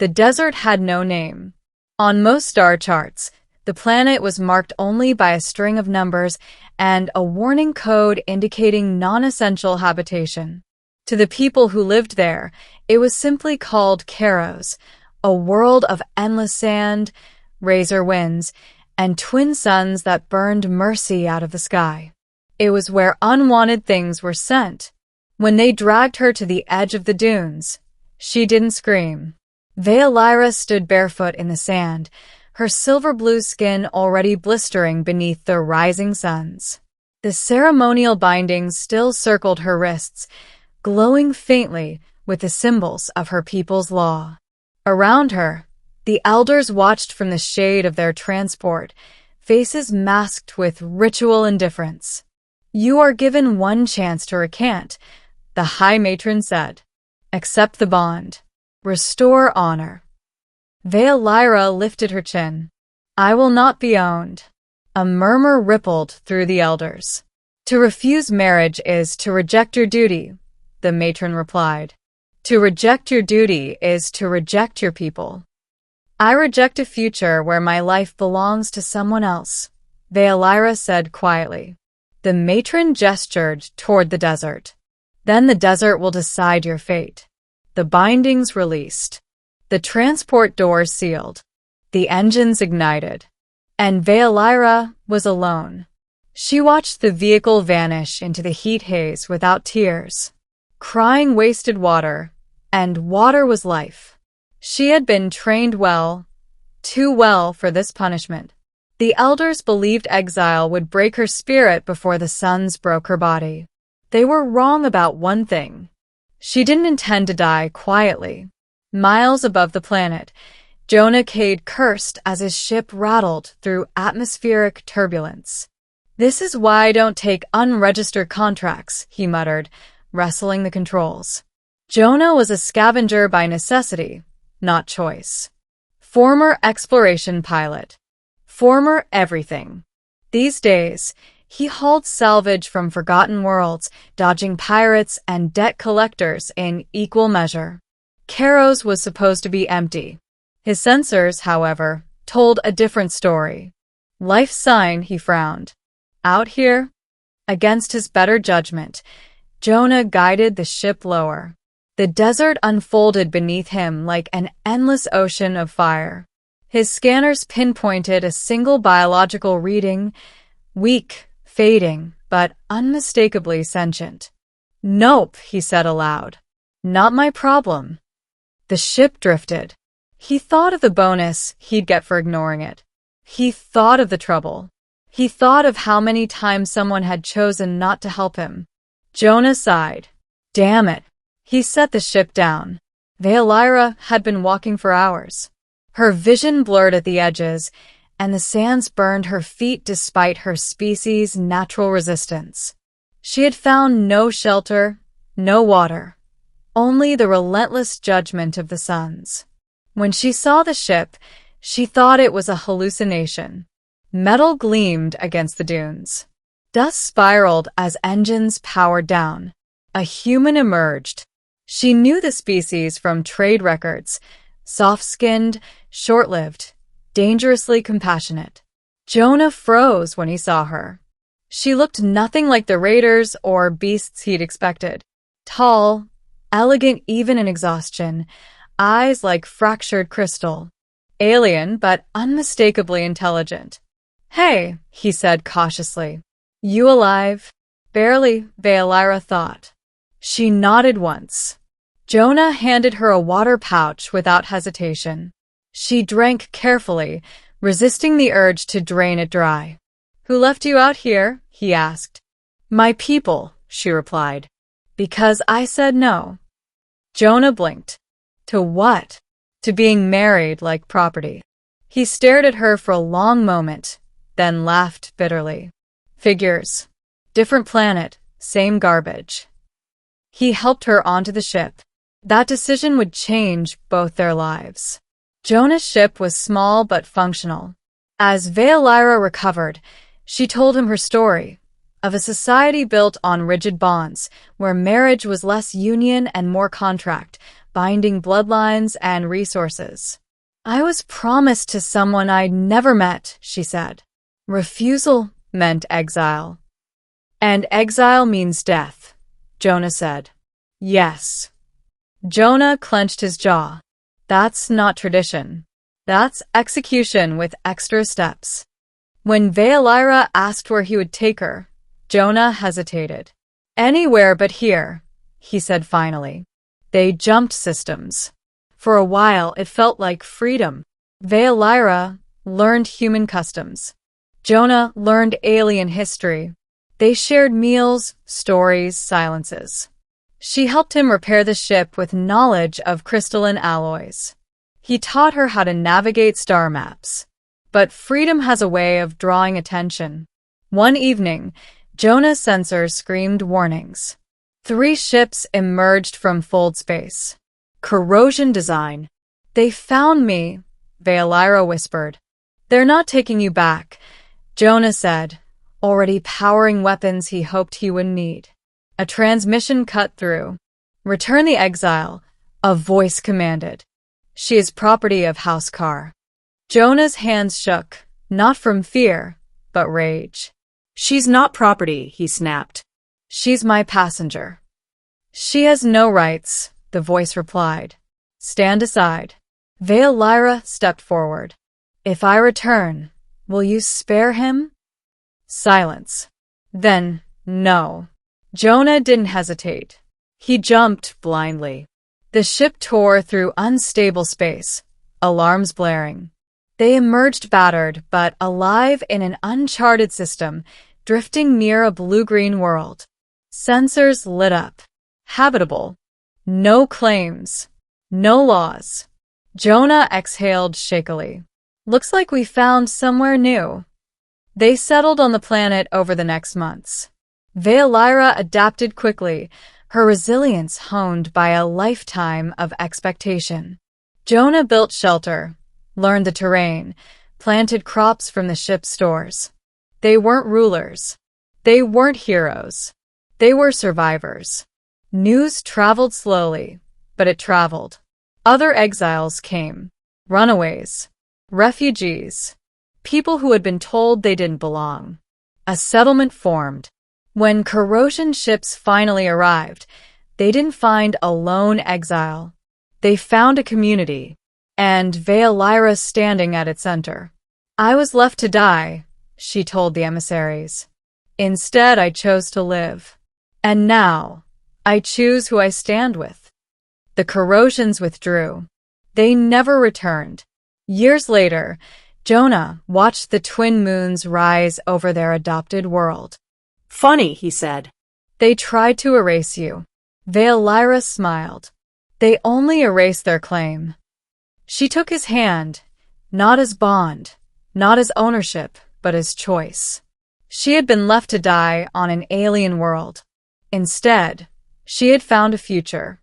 The desert had no name. On most star charts, the planet was marked only by a string of numbers and a warning code indicating non-essential habitation. To the people who lived there, it was simply called Kairos, a world of endless sand, razor winds, and twin suns that burned mercy out of the sky. It was where unwanted things were sent. When they dragged her to the edge of the dunes, she didn't scream. Veolyra stood barefoot in the sand, her silver-blue skin already blistering beneath the rising suns. The ceremonial bindings still circled her wrists, glowing faintly with the symbols of her people's law. Around her, the elders watched from the shade of their transport, faces masked with ritual indifference. "You are given one chance to recant," the High Matron said. "Accept the bond. Restore honor." Veolyra lifted her chin. "I will not be owned." A murmur rippled through the elders. "To refuse marriage is to reject your duty," the matron replied. "To reject your duty is to reject your people." "I reject a future where my life belongs to someone else," Veolyra said quietly. The matron gestured toward the desert. "Then the desert will decide your fate." The bindings released. The transport doors sealed. The engines ignited. And Veolyra was alone. She watched the vehicle vanish into the heat haze without tears. Crying wasted water, and water was life. She had been trained well, too well for this punishment. The elders believed exile would break her spirit before the suns broke her body. They were wrong about one thing. She didn't intend to die quietly. Miles above the planet, Jonah Cade cursed as his ship rattled through atmospheric turbulence. "This is why I don't take unregistered contracts," he muttered, wrestling the controls. Jonah was a scavenger by necessity, not choice. Former exploration pilot. Former everything. These days, he hauled salvage from forgotten worlds, dodging pirates and debt collectors in equal measure. Kairos was supposed to be empty. His sensors, however, told a different story. "Life sign," he frowned. "Out here?" Against his better judgment, Jonah guided the ship lower. The desert unfolded beneath him like an endless ocean of fire. His scanners pinpointed a single biological reading, weak, fading, but unmistakably sentient. "Nope," he said aloud. "Not my problem." The ship drifted. He thought of the bonus he'd get for ignoring it. He thought of the trouble. He thought of how many times someone had chosen not to help him. Jonah sighed. Damn it. He set the ship down. Veolyra had been walking for hours. Her vision blurred at the edges, and the sands burned her feet despite her species' natural resistance. She had found no shelter, no water, only the relentless judgment of the suns. When she saw the ship, she thought it was a hallucination. Metal gleamed against the dunes. Dust spiraled as engines powered down. A human emerged. She knew the species from trade records, soft-skinned, short-lived, dangerously compassionate. Jonah froze when he saw her. She looked nothing like the raiders or beasts he'd expected. Tall, elegant even in exhaustion, eyes like fractured crystal. Alien, but unmistakably intelligent. "Hey," he said cautiously. "You alive?" "Barely," Veolyra thought. She nodded once. Jonah handed her a water pouch without hesitation. She drank carefully, resisting the urge to drain it dry. "Who left you out here?" he asked. "My people," she replied. "Because I said no." Jonah blinked. To what? To being married like property. He stared at her for a long moment, then laughed bitterly. Figures. Different planet, same garbage. He helped her onto the ship. That decision would change both their lives. Jonah's ship was small but functional. As Veolyra recovered, she told him her story, of a society built on rigid bonds, where marriage was less union and more contract, binding bloodlines and resources. I was promised to someone I'd never met, she said. Refusal meant exile. And exile means death, Jonah said. Yes. Jonah clenched his jaw. That's not tradition. That's execution with extra steps. When Veolyra asked where he would take her, Jonah hesitated. Anywhere but here, he said finally. They jumped systems. For a while, it felt like freedom. Veolyra learned human customs. Jonah learned alien history. They shared meals, stories, silences. She helped him repair the ship with knowledge of crystalline alloys. He taught her how to navigate star maps. But freedom has a way of drawing attention. One evening, Jonah's sensors screamed warnings. 3 ships emerged from fold space. Corrosion design. They found me, Veolyra whispered. They're not taking you back, Jonah said, already powering weapons he hoped he wouldn't need. A transmission cut through. Return the exile, a voice commanded. She is property of House Carr. Jonah's hands shook, not from fear, but rage. She's not property, he snapped. She's my passenger. She has no rights, the voice replied. Stand aside. Veolyra stepped forward. If I return, will you spare him? Silence. Then, no. Jonah didn't hesitate. He jumped blindly. The ship tore through unstable space, alarms blaring. They emerged battered but alive in an uncharted system, drifting near a blue-green world. Sensors lit up. Habitable. No claims. No laws. Jonah exhaled shakily. Looks like we found somewhere new. They settled on the planet over the next months. Veolyra adapted quickly, her resilience honed by a lifetime of expectation. Jonah built shelter, learned the terrain, planted crops from the ship's stores. They weren't rulers. They weren't heroes. They were survivors. News traveled slowly, but it traveled. Other exiles came. Runaways. Refugees. People who had been told they didn't belong. A settlement formed. When corrosion ships finally arrived, they didn't find a lone exile. They found a community, and Veolyra standing at its center. I was left to die, she told the emissaries. Instead, I chose to live. And now, I choose who I stand with. The corrosions withdrew. They never returned. Years later, Jonah watched the twin moons rise over their adopted world. Funny, he said. They tried to erase you. Veolyra smiled. They only erased their claim. She took his hand, not as bond, not as ownership, but as choice. She had been left to die on an alien world. Instead, she had found a future.